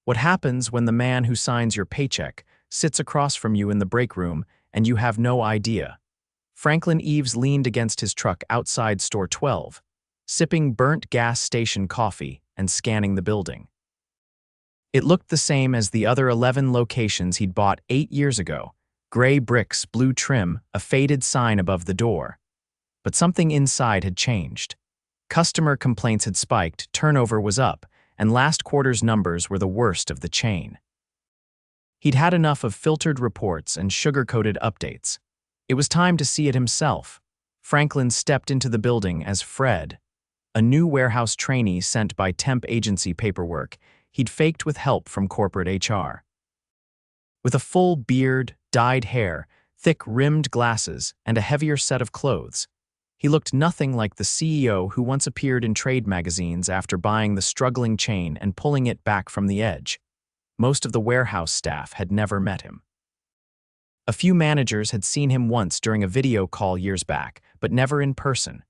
What happens when the man who signs your paycheck sits across from you in the break room and you have no idea? Franklin Eaves leaned against his truck outside Store 12, sipping burnt gas station coffee and scanning the building. It looked the same as the other 11 locations he'd bought 8 years ago. Gray bricks, blue trim, a faded sign above the door. But something inside had changed. Customer complaints had spiked, turnover was up, and last quarter's numbers were the worst of the chain. He'd had enough of filtered reports and sugar-coated updates. It was time to see it himself. Franklin stepped into the building as Fred, a new warehouse trainee sent by temp agency paperwork he'd faked with help from corporate HR. With a full beard, dyed hair, thick rimmed glasses, and a heavier set of clothes, he looked nothing like the CEO who once appeared in trade magazines after buying the struggling chain and pulling it back from the edge. Most of the warehouse staff had never met him. A few managers had seen him once during a video call years back, but never in person.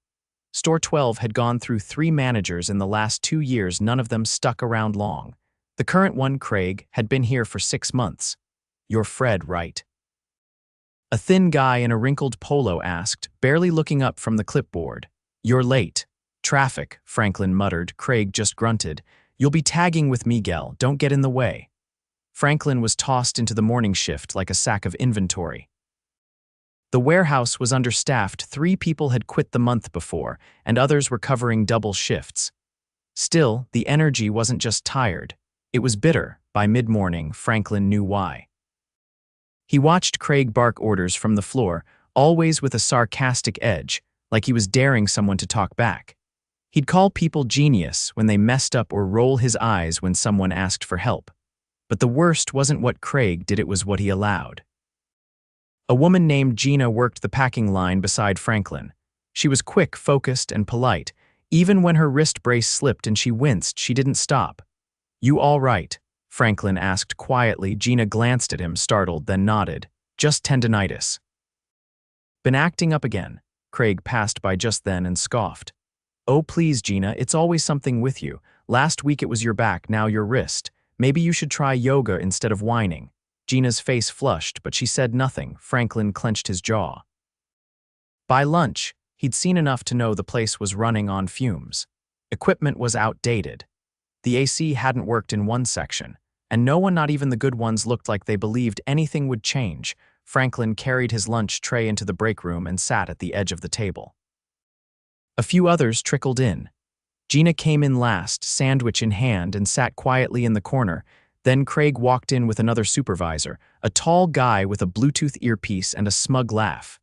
Store 12 had gone through 3 managers in the last 2 years, none of them stuck around long. The current one, Craig, had been here for 6 months. "You're Fred, right?" A thin guy in a wrinkled polo asked, barely looking up from the clipboard. "You're late." "Traffic," Franklin muttered. Craig just grunted. "You'll be tagging with Miguel, don't get in the way." Franklin was tossed into the morning shift like a sack of inventory. The warehouse was understaffed. 3 people had quit the month before, and others were covering double shifts. Still, the energy wasn't just tired. It was bitter. By mid-morning, Franklin knew why. He watched Craig bark orders from the floor, always with a sarcastic edge, like he was daring someone to talk back. He'd call people genius when they messed up or roll his eyes when someone asked for help. But the worst wasn't what Craig did, it was what he allowed. A woman named Gina worked the packing line beside Franklin. She was quick, focused, and polite. Even when her wrist brace slipped and she winced, she didn't stop. "You all right?" Franklin asked quietly. Gina glanced at him, startled, then nodded. "Just tendinitis." "Been acting up again." Craig passed by just then and scoffed. "Oh please, Gina, it's always something with you. Last week it was your back, now your wrist. Maybe you should try yoga instead of whining." Gina's face flushed, but she said nothing. Franklin clenched his jaw. By lunch, he'd seen enough to know the place was running on fumes. Equipment was outdated. The AC hadn't worked in one section, and no one, not even the good ones, looked like they believed anything would change. Franklin carried his lunch tray into the break room and sat at the edge of the table. A few others trickled in. Gina came in last, sandwich in hand, and sat quietly in the corner. Then Craig walked in with another supervisor, a tall guy with a Bluetooth earpiece and a smug laugh.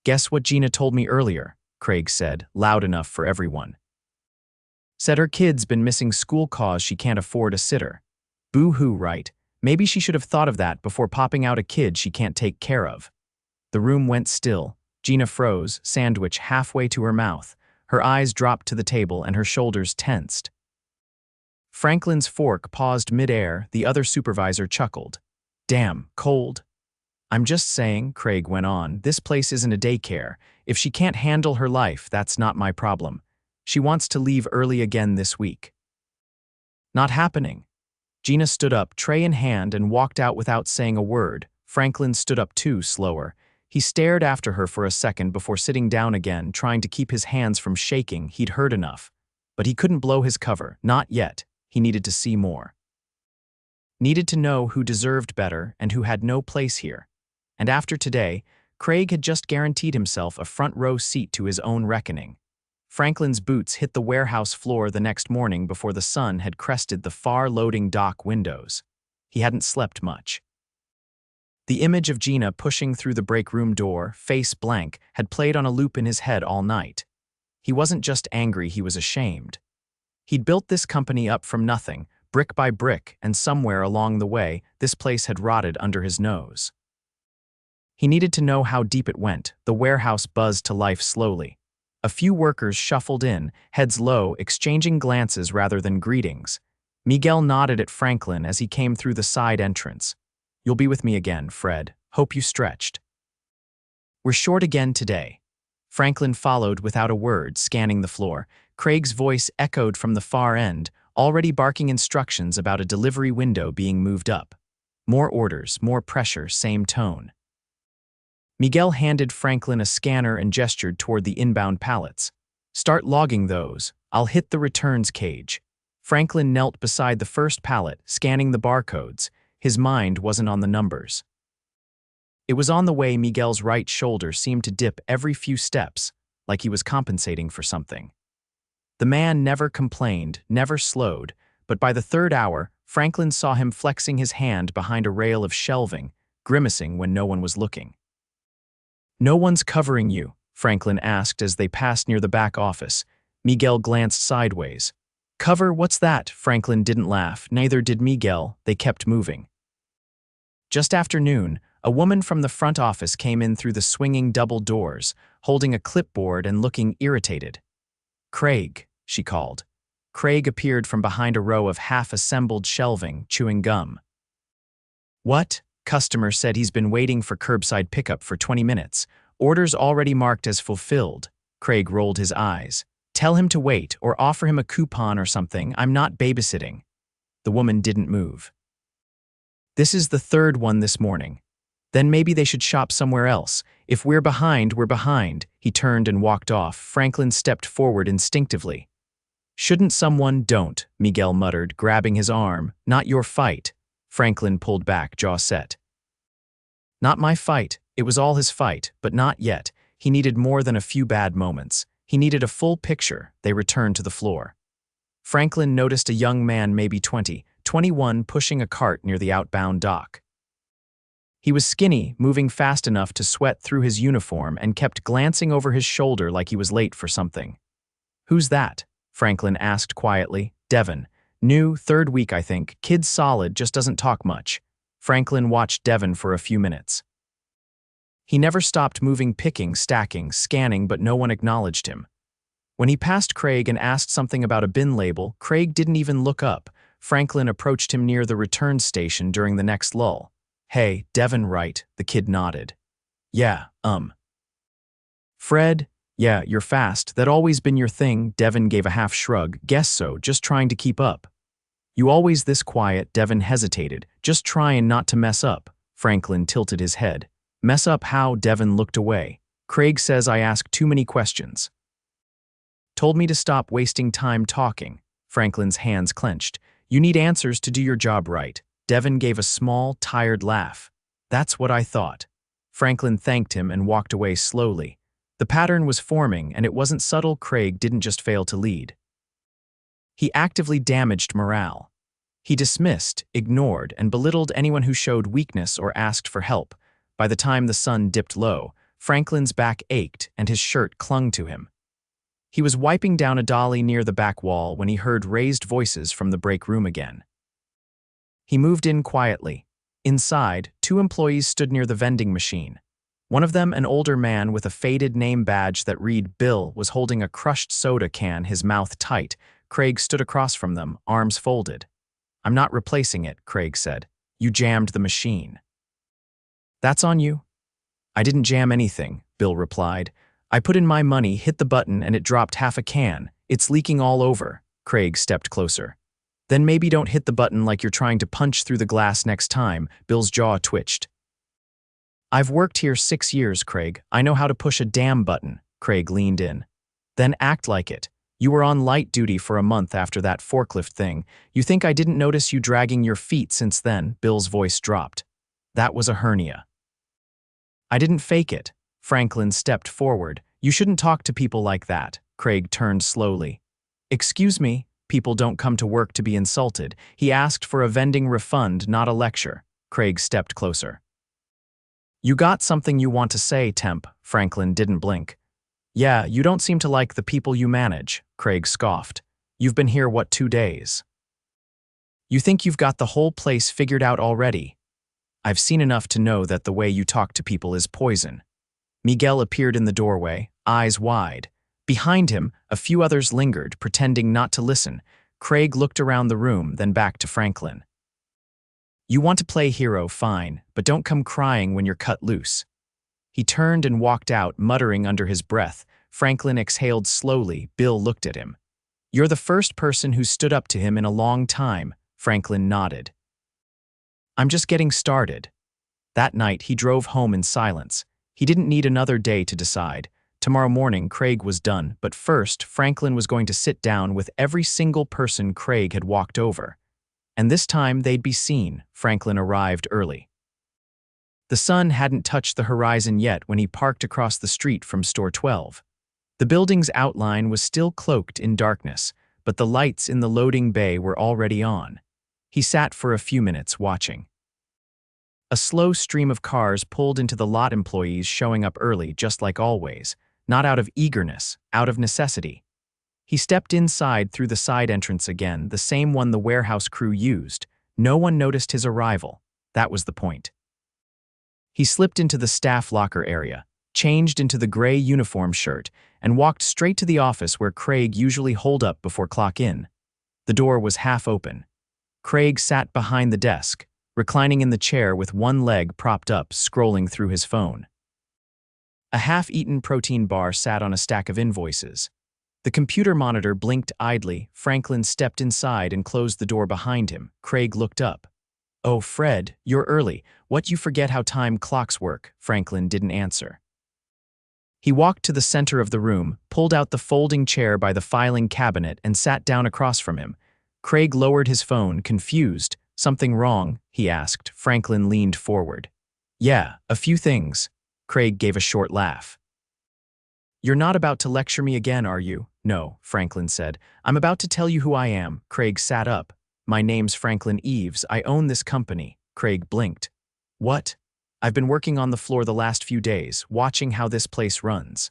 "Guess what Gina told me earlier," Craig said, loud enough for everyone. "Said her kid's been missing school cause she can't afford a sitter. Boo-hoo, right? Maybe she should have thought of that before popping out a kid she can't take care of." The room went still. Gina froze, sandwich halfway to her mouth. Her eyes dropped to the table and her shoulders tensed. Franklin's fork paused mid-air. The other supervisor chuckled. "Damn, cold." "I'm just saying," Craig went on, "this place isn't a daycare. If she can't handle her life, that's not my problem. She wants to leave early again this week." "Not happening." Gina stood up, tray in hand, and walked out without saying a word. Franklin stood up too, slower. He stared after her for a second before sitting down again, trying to keep his hands from shaking. He'd heard enough. But he couldn't blow his cover, not yet. He needed to see more. Needed to know who deserved better and who had no place here. And after today, Craig had just guaranteed himself a front-row seat to his own reckoning. Franklin's boots hit the warehouse floor the next morning before the sun had crested the far-loading dock windows. He hadn't slept much. The image of Gina pushing through the break room door, face blank, had played on a loop in his head all night. He wasn't just angry, he was ashamed. He'd built this company up from nothing, brick by brick, and somewhere along the way, this place had rotted under his nose. He needed to know how deep it went. The warehouse buzzed to life slowly. A few workers shuffled in, heads low, exchanging glances rather than greetings. Miguel nodded at Franklin as he came through the side entrance. "You'll be with me again, Fred. Hope you stretched." "We're short again today." Franklin followed without a word, scanning the floor. Craig's voice echoed from the far end. already barking instructions about a delivery window being moved up. More orders, more pressure, same tone. Miguel handed Franklin a scanner and gestured toward the inbound pallets. "Start logging those. I'll hit the returns cage." Franklin knelt beside the first pallet, scanning the barcodes. His mind wasn't on the numbers. It was on the way. Miguel's right shoulder seemed to dip every few steps, like he was compensating for something. The man never complained, never slowed, but by the third hour, Franklin saw him flexing his hand behind a rail of shelving, grimacing when no one was looking. "No one's covering you?" Franklin asked as they passed near the back office. Miguel glanced sideways. "Cover? What's that?" Franklin didn't laugh, neither did Miguel. They kept moving. Just after noon, a woman from the front office came in through the swinging double doors, holding a clipboard and looking irritated. "Craig," she called. Craig appeared from behind a row of half-assembled shelving, chewing gum. "What?" Customer said he's been waiting for curbside pickup for 20 minutes. Orders already marked as fulfilled. Craig rolled his eyes. "Tell him to wait or offer him a coupon or something. I'm not babysitting." The woman didn't move. "This is the third one this morning. Then maybe they should shop somewhere else. If we're behind, we're behind." He turned and walked off. Franklin stepped forward instinctively. "Shouldn't someone?" "Don't," Miguel muttered, grabbing his arm. "Not your fight." Franklin pulled back, jaw set. Not my fight. It was all his fight, but not yet. He needed more than a few bad moments. He needed a full picture. They returned to the floor. Franklin noticed a young man, maybe 20, 21, pushing a cart near the outbound dock. He was skinny, moving fast enough to sweat through his uniform, and kept glancing over his shoulder like he was late for something. "Who's that?" Franklin asked quietly. "Devin. New, third week, I think. Kid solid, just doesn't talk much." Franklin watched Devin for a few minutes. He never stopped moving, picking, stacking, scanning, but no one acknowledged him. When he passed Craig and asked something about a bin label, Craig didn't even look up. Franklin approached him near the return station during the next lull. "Hey, Devin, right?" The kid nodded. "Yeah, Fred? Yeah, you're fast. That always been your thing." Devin gave a half shrug. "Guess so, just trying to keep up." "You always this quiet?" Devin hesitated. "Just trying not to mess up." Franklin tilted his head. "Mess up how?" Devin looked away. "Craig says I ask too many questions. Told me to stop wasting time talking." Franklin's hands clenched. "You need answers to do your job right." Devin gave a small, tired laugh. "That's what I thought." Franklin thanked him and walked away slowly. The pattern was forming, and it wasn't subtle. Craig didn't just fail to lead. He actively damaged morale. He dismissed, ignored, and belittled anyone who showed weakness or asked for help. By the time the sun dipped low, Franklin's back ached and his shirt clung to him. He was wiping down a dolly near the back wall when he heard raised voices from the break room again. He moved in quietly. Inside, 2 employees stood near the vending machine. One of them, an older man with a faded name badge that read Bill, was holding a crushed soda can, his mouth tight. Craig stood across from them, arms folded. "I'm not replacing it," Craig said. "You jammed the machine." "That's on you." "I didn't jam anything," Bill replied. "I put in my money, hit the button, and it dropped half a can. It's leaking all over." Craig stepped closer. "Then maybe don't hit the button like you're trying to punch through the glass next time." Bill's jaw twitched. "I've worked here 6 years, Craig. I know how to push a damn button." Craig leaned in. "Then act like it. You were on light duty for a month after that forklift thing. You think I didn't notice you dragging your feet since then?" Bill's voice dropped. "That was a hernia." "I didn't fake it." Franklin stepped forward. "You shouldn't talk to people like that." Craig turned slowly. "Excuse me, people don't come to work to be insulted." He asked for a vending refund, not a lecture. Craig stepped closer. "You got something you want to say, temp?" Franklin didn't blink. "Yeah, you don't seem to like the people you manage," Craig scoffed. "You've been here, what, 2 days? You think you've got the whole place figured out already? I've seen enough to know that the way you talk to people is poison." Miguel appeared in the doorway, eyes wide. Behind him, a few others lingered, pretending not to listen. Craig looked around the room, then back to Franklin. "You want to play hero, fine, but don't come crying when you're cut loose." He turned and walked out, muttering under his breath. Franklin exhaled slowly. Bill looked at him. You're the first person who stood up to him in a long time, Franklin nodded. I'm just getting started. That night, he drove home in silence. He didn't need another day to decide. Tomorrow morning, Craig was done, but first, Franklin was going to sit down with every single person Craig had walked over. And this time, they'd be seen. Franklin arrived early. The sun hadn't touched the horizon yet when he parked across the street from Store 12. The building's outline was still cloaked in darkness, but the lights in the loading bay were already on. He sat for a few minutes watching. A slow stream of cars pulled into the lot, employees showing up early just like always, not out of eagerness, out of necessity. He stepped inside through the side entrance again, the same one the warehouse crew used. No one noticed his arrival. That was the point. He slipped into the staff locker area, changed into the gray uniform shirt, and walked straight to the office where Craig usually holed up before clock in. The door was half open. Craig sat behind the desk, reclining in the chair with one leg propped up, scrolling through his phone. A half-eaten protein bar sat on a stack of invoices. The computer monitor blinked idly. Franklin stepped inside and closed the door behind him. Craig looked up. "Oh, Fred, you're early. What, you forget how time clocks work?" Franklin didn't answer. He walked to the center of the room, pulled out the folding chair by the filing cabinet, and sat down across from him. Craig lowered his phone, confused. "Something wrong?" he asked. Franklin leaned forward. "Yeah, a few things." Craig gave a short laugh. "You're not about to lecture me again, are you?" "No," Franklin said. "I'm about to tell you who I am." Craig sat up. "My name's Franklin Eaves. I own this company." Craig blinked. "What?" "I've been working on the floor the last few days, watching how this place runs."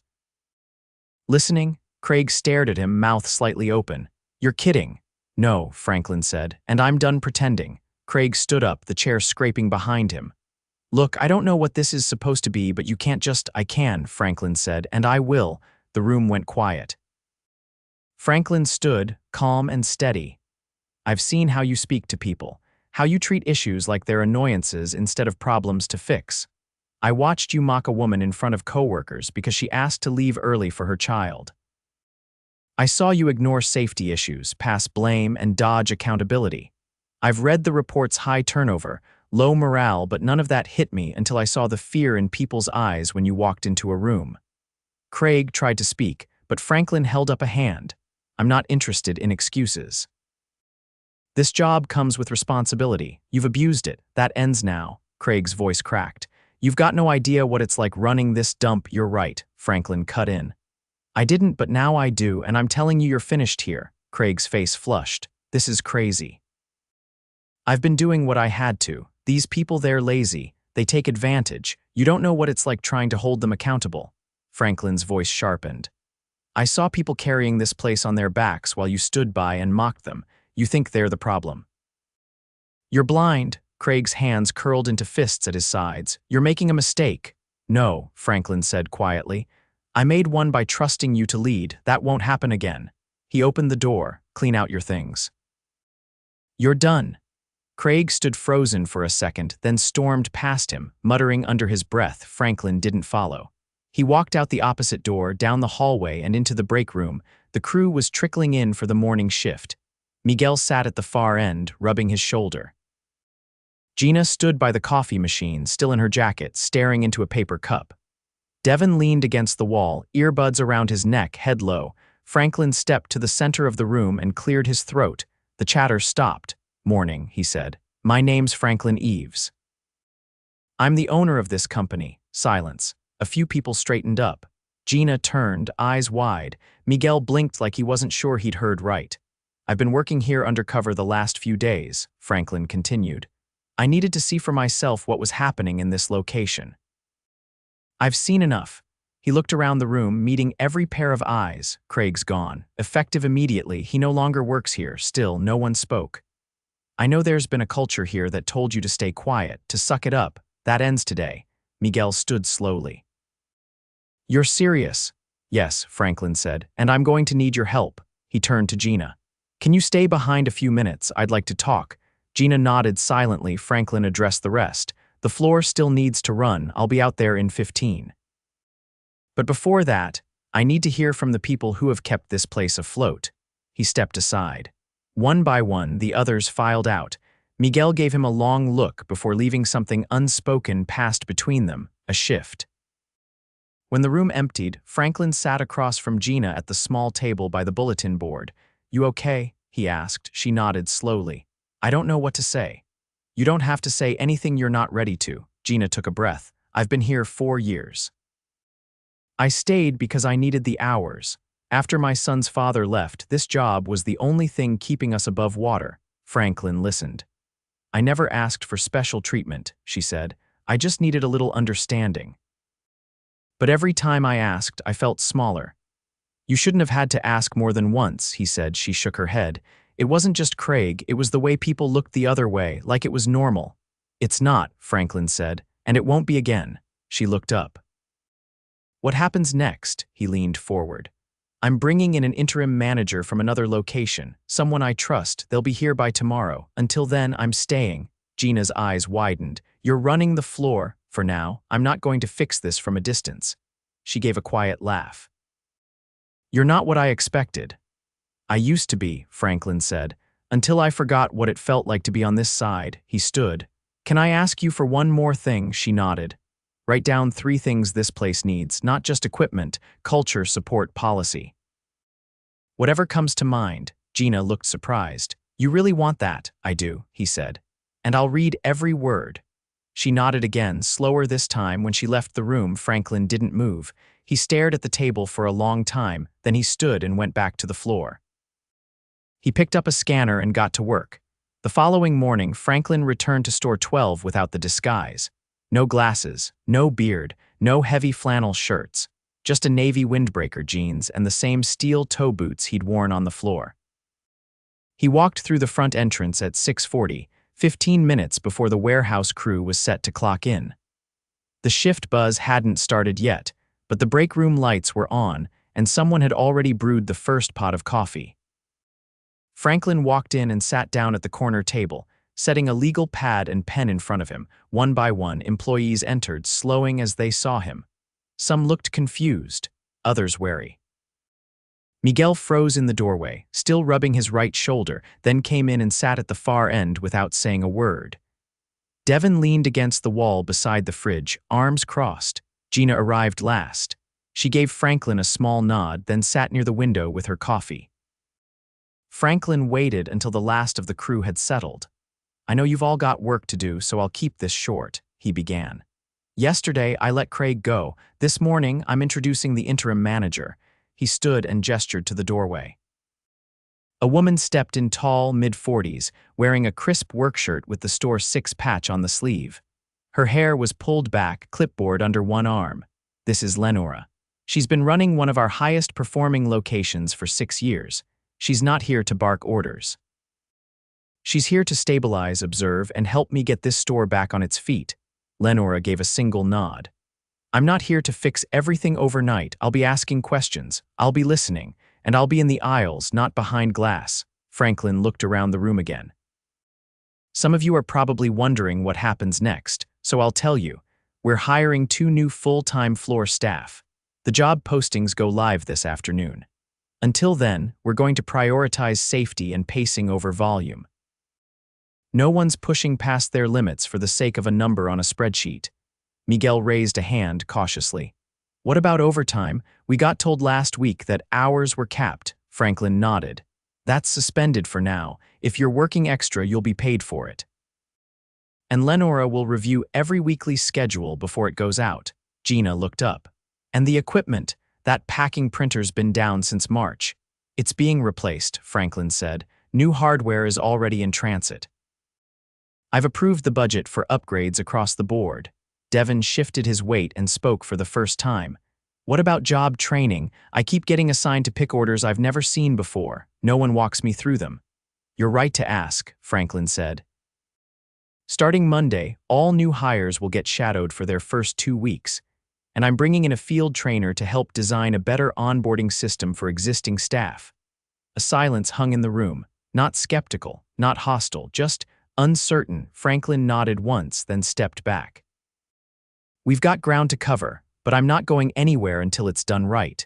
"Listening?" Craig stared at him, mouth slightly open. "You're kidding." "No," Franklin said, "and I'm done pretending." Craig stood up, the chair scraping behind him. "Look, I don't know what this is supposed to be, but you can't just—" "I can," Franklin said, "and I will." The room went quiet. Franklin stood, calm and steady. "I've seen how you speak to people, how you treat issues like they're annoyances instead of problems to fix. I watched you mock a woman in front of coworkers because she asked to leave early for her child. I saw you ignore safety issues, pass blame, and dodge accountability. I've read the report's high turnover, low morale, but none of that hit me until I saw the fear in people's eyes when you walked into a room." Craig tried to speak, but Franklin held up a hand. "I'm not interested in excuses. This job comes with responsibility. You've abused it. That ends now." Craig's voice cracked. "You've got no idea what it's like running this dump." "You're right," Franklin cut in. "I didn't, but now I do, and I'm telling you, you're finished here." Craig's face flushed. "This is crazy. I've been doing what I had to. These people, they're lazy. They take advantage. You don't know what it's like trying to hold them accountable." Franklin's voice sharpened. "I saw people carrying this place on their backs while you stood by and mocked them. You think they're the problem. You're blind." Craig's hands curled into fists at his sides. "You're making a mistake." "No," Franklin said quietly. "I made one by trusting you to lead. That won't happen again." He opened the door. "Clean out your things. You're done." Craig stood frozen for a second, then stormed past him, muttering under his breath. Franklin didn't follow. He walked out the opposite door, down the hallway, and into the break room. The crew was trickling in for the morning shift. Miguel sat at the far end, rubbing his shoulder. Gina stood by the coffee machine, still in her jacket, staring into a paper cup. Devin leaned against the wall, earbuds around his neck, head low. Franklin stepped to the center of the room and cleared his throat. The chatter stopped. "Morning," he said. "My name's Franklin Eaves. I'm the owner of this company." Silence. A few people straightened up. Gina turned, eyes wide. Miguel blinked like he wasn't sure he'd heard right. "I've been working here undercover the last few days," Franklin continued. "I needed to see for myself what was happening in this location. I've seen enough." He looked around the room, meeting every pair of eyes. Craig's gone. Effective immediately, he no longer works here. Still, no one spoke. "I know there's been a culture here that told you to stay quiet, to suck it up. That ends today." Miguel stood slowly. "You're serious?" "Yes," Franklin said, "and I'm going to need your help." He turned to Gina. "Can you stay behind a few minutes? I'd like to talk." Gina nodded silently. Franklin addressed the rest. "The floor still needs to run. I'll be out there in 15. But before that, I need to hear from the people who have kept this place afloat." He stepped aside. One by one, the others filed out. Miguel gave him a long look before leaving something unspoken passed between them, a shift. When the room emptied, Franklin sat across from Gina at the small table by the bulletin board. "You okay?" he asked. She nodded slowly. "I don't know what to say." "You don't have to say anything you're not ready to." Gina took a breath. "I've been here 4 years. I stayed because I needed the hours. After my son's father left, this job was the only thing keeping us above water." Franklin listened. "I never asked for special treatment," she said. "I just needed a little understanding. But every time I asked, I felt smaller." "You shouldn't have had to ask more than once," he said. She shook her head. "It wasn't just Craig, it was the way people looked the other way, like it was normal." "It's not," Franklin said, "and it won't be again." She looked up. "What happens next?" He leaned forward. "I'm bringing in an interim manager from another location, someone I trust. They'll be here by tomorrow. Until then, I'm staying." Gina's eyes widened. "You're running the floor. For now, I'm not going to fix this from a distance." She gave a quiet laugh. "You're not what I expected." "I used to be," Franklin said, "until I forgot what it felt like to be on this side." He stood. "Can I ask you for one more thing?" She nodded. "Write down 3 things this place needs, not just equipment, culture, support, policy." "Whatever comes to mind." Gina looked surprised. "You really want that?" "I do," he said. "And I'll read every word." She nodded again, slower this time. When she left the room, Franklin didn't move. He stared at the table for a long time, then he stood and went back to the floor. He picked up a scanner and got to work. The following morning, Franklin returned to store 12 without the disguise. No glasses, no beard, no heavy flannel shirts, just a navy windbreaker jeans and the same steel toe boots he'd worn on the floor. He walked through the front entrance at 6:40, 15 minutes before the warehouse crew was set to clock in. The shift buzz hadn't started yet, but the break room lights were on, and someone had already brewed the first pot of coffee. Franklin walked in and sat down at the corner table, setting a legal pad and pen in front of him. One by one, employees entered, slowing as they saw him. Some looked confused, others wary. Miguel froze in the doorway, still rubbing his right shoulder, then came in and sat at the far end without saying a word. Devin leaned against the wall beside the fridge, arms crossed. Gina arrived last. She gave Franklin a small nod, then sat near the window with her coffee. Franklin waited until the last of the crew had settled. "I know you've all got work to do, so I'll keep this short," he began. "Yesterday, I let Craig go. This morning, I'm introducing the interim manager." He stood and gestured to the doorway. A woman stepped in, tall, mid-40s, wearing a crisp work shirt with the store 6 patch on the sleeve. Her hair was pulled back, clipboard under one arm. "This is Lenora. She's been running one of our highest-performing locations for 6 years. She's not here to bark orders. She's here to stabilize, observe, and help me get this store back on its feet." Lenora gave a single nod. "I'm not here to fix everything overnight. I'll be asking questions, I'll be listening, and I'll be in the aisles, not behind glass." Franklin looked around the room again. "Some of you are probably wondering what happens next, so I'll tell you. We're hiring 2 new full-time floor staff. The job postings go live this afternoon. Until then, we're going to prioritize safety and pacing over volume. No one's pushing past their limits for the sake of a number on a spreadsheet." Miguel raised a hand cautiously. "What about overtime? We got told last week that hours were capped." Franklin nodded. "That's suspended for now. If you're working extra, you'll be paid for it. And Lenora will review every weekly schedule before it goes out." Gina looked up. "And the equipment? That packing printer's been down since March." "It's being replaced," Franklin said. "New hardware is already in transit. I've approved the budget for upgrades across the board." Devin shifted his weight and spoke for the first time. "What about job training? I keep getting assigned to pick orders I've never seen before. No one walks me through them." "You're right to ask," Franklin said. "Starting Monday, all new hires will get shadowed for their first 2 weeks, and I'm bringing in a field trainer to help design a better onboarding system for existing staff." A silence hung in the room, not skeptical, not hostile, just uncertain. Franklin nodded once, then stepped back. "We've got ground to cover, but I'm not going anywhere until it's done right."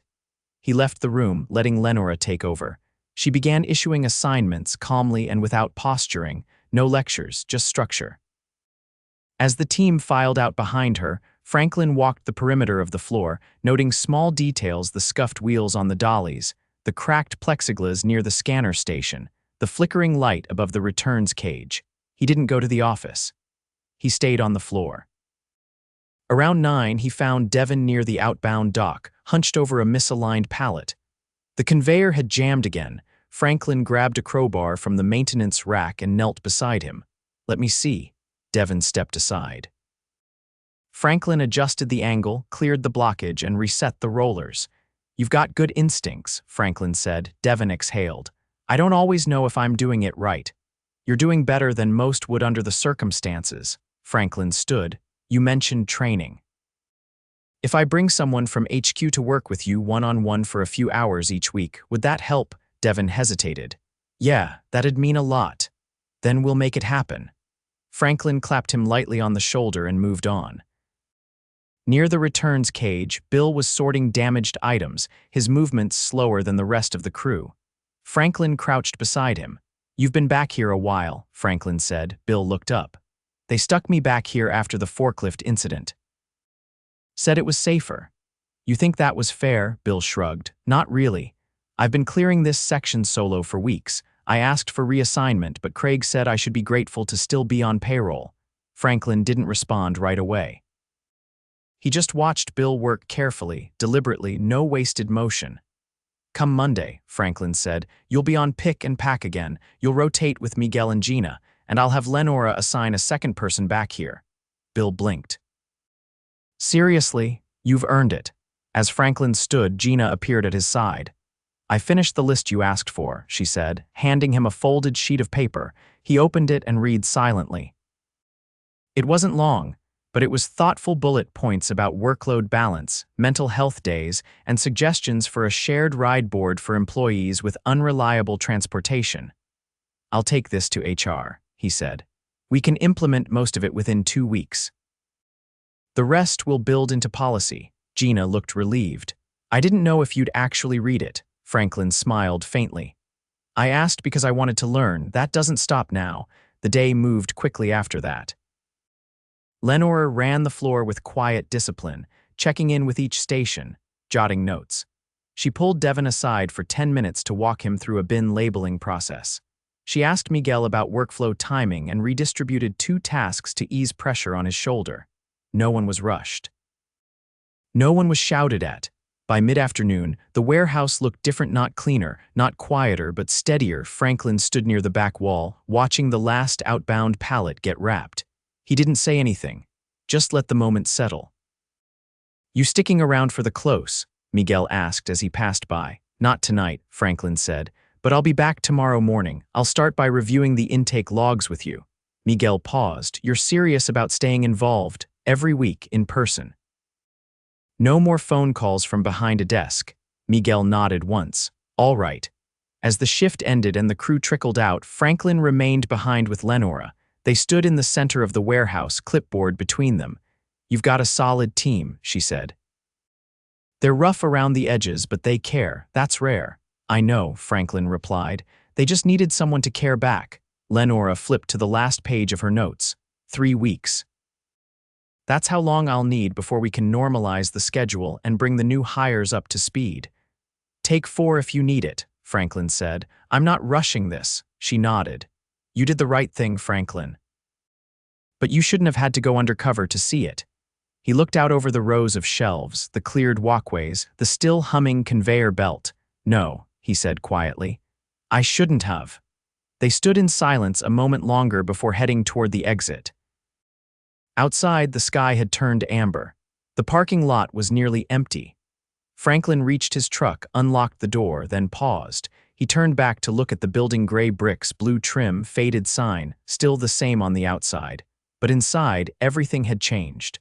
He left the room, letting Lenora take over. She began issuing assignments calmly and without posturing, no lectures, just structure. As the team filed out behind her, Franklin walked the perimeter of the floor, noting small details: the scuffed wheels on the dollies, the cracked plexiglass near the scanner station, the flickering light above the returns cage. He didn't go to the office. He stayed on the floor. Around 9, he found Devon near the outbound dock, hunched over a misaligned pallet. The conveyor had jammed again. Franklin grabbed a crowbar from the maintenance rack and knelt beside him. "Let me see." Devon stepped aside. Franklin adjusted the angle, cleared the blockage, and reset the rollers. "You've got good instincts," Franklin said. Devon exhaled. "I don't always know if I'm doing it right." "You're doing better than most would under the circumstances." Franklin stood. "You mentioned training. If I bring someone from HQ to work with you one-on-one for a few hours each week, would that help?" Devon hesitated. "Yeah, that'd mean a lot." "Then we'll make it happen." Franklin clapped him lightly on the shoulder and moved on. Near the returns cage, Bill was sorting damaged items, his movements slower than the rest of the crew. Franklin crouched beside him. "You've been back here a while," Franklin said. Bill looked up. "They stuck me back here after the forklift incident. Said it was safer." "You think that was fair?" Bill shrugged. "Not really. I've been clearing this section solo for weeks. I asked for reassignment, but Craig said I should be grateful to still be on payroll." Franklin didn't respond right away. He just watched Bill work carefully, deliberately, no wasted motion. "Come Monday," Franklin said, "you'll be on pick and pack again. You'll rotate with Miguel and Gina, and I'll have Lenora assign a second person back here." Bill blinked. "Seriously? You've earned it." As Franklin stood, Gina appeared at his side. "I finished the list you asked for," she said, handing him a folded sheet of paper. He opened it and read silently. It wasn't long, but it was thoughtful bullet points about workload balance, mental health days, and suggestions for a shared ride board for employees with unreliable transportation. "I'll take this to HR," he said. "We can implement most of it within 2 weeks. The rest will build into policy." Gina looked relieved. "I didn't know if you'd actually read it." Franklin smiled faintly. "I asked because I wanted to learn. That doesn't stop now." The day moved quickly after that. Lenora ran the floor with quiet discipline, checking in with each station, jotting notes. She pulled Devon aside for 10 minutes to walk him through a bin labeling process. She asked Miguel about workflow timing and redistributed 2 tasks to ease pressure on his shoulder. No one was rushed. No one was shouted at. By mid-afternoon, the warehouse looked different, not cleaner, not quieter, but steadier. Franklin stood near the back wall, watching the last outbound pallet get wrapped. He didn't say anything, just let the moment settle. "You sticking around for the close?" Miguel asked as he passed by. "Not tonight," Franklin said, "but I'll be back tomorrow morning. I'll start by reviewing the intake logs with you." Miguel paused. "You're serious about staying involved, every week, in person?" "No more phone calls from behind a desk." Miguel nodded once. "All right." As the shift ended and the crew trickled out, Franklin remained behind with Lenora. They stood in the center of the warehouse, clipboard between them. "You've got a solid team," she said. "They're rough around the edges, but they care. That's rare." "I know," Franklin replied. "They just needed someone to care back." Lenora flipped to the last page of her notes. 3 weeks. "That's how long I'll need before we can normalize the schedule and bring the new hires up to speed." "Take 4 if you need it," Franklin said. "I'm not rushing this." She nodded. "You did the right thing, Franklin. But you shouldn't have had to go undercover to see it." He looked out over the rows of shelves, the cleared walkways, the still humming conveyor belt. "No," he said quietly. "I shouldn't have." They stood in silence a moment longer before heading toward the exit. Outside, the sky had turned amber. The parking lot was nearly empty. Franklin reached his truck, unlocked the door, then paused. He turned back to look at the building: gray bricks, blue trim, faded sign, still the same on the outside. But inside, everything had changed.